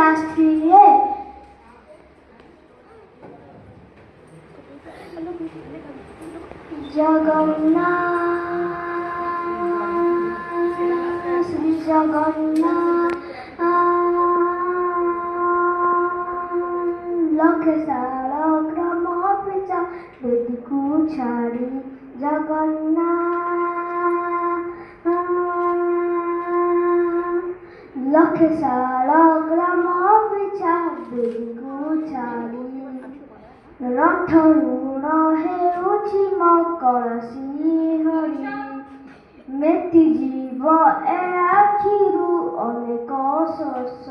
शास्त्रीय जगन्नाथ श्री जगन्नाथ लक्षसालग्राम पिता बेदीको छाडी जगन्नाथ लक्षसालग्राम पिता बेदीको छाडी रथ ऋण ହେଉଛି ମକର ଶ୍ରୀହରି ମେତି ଜୀବ ଏ ଆଖିରୁ ଅନେକ ଶୋଷ।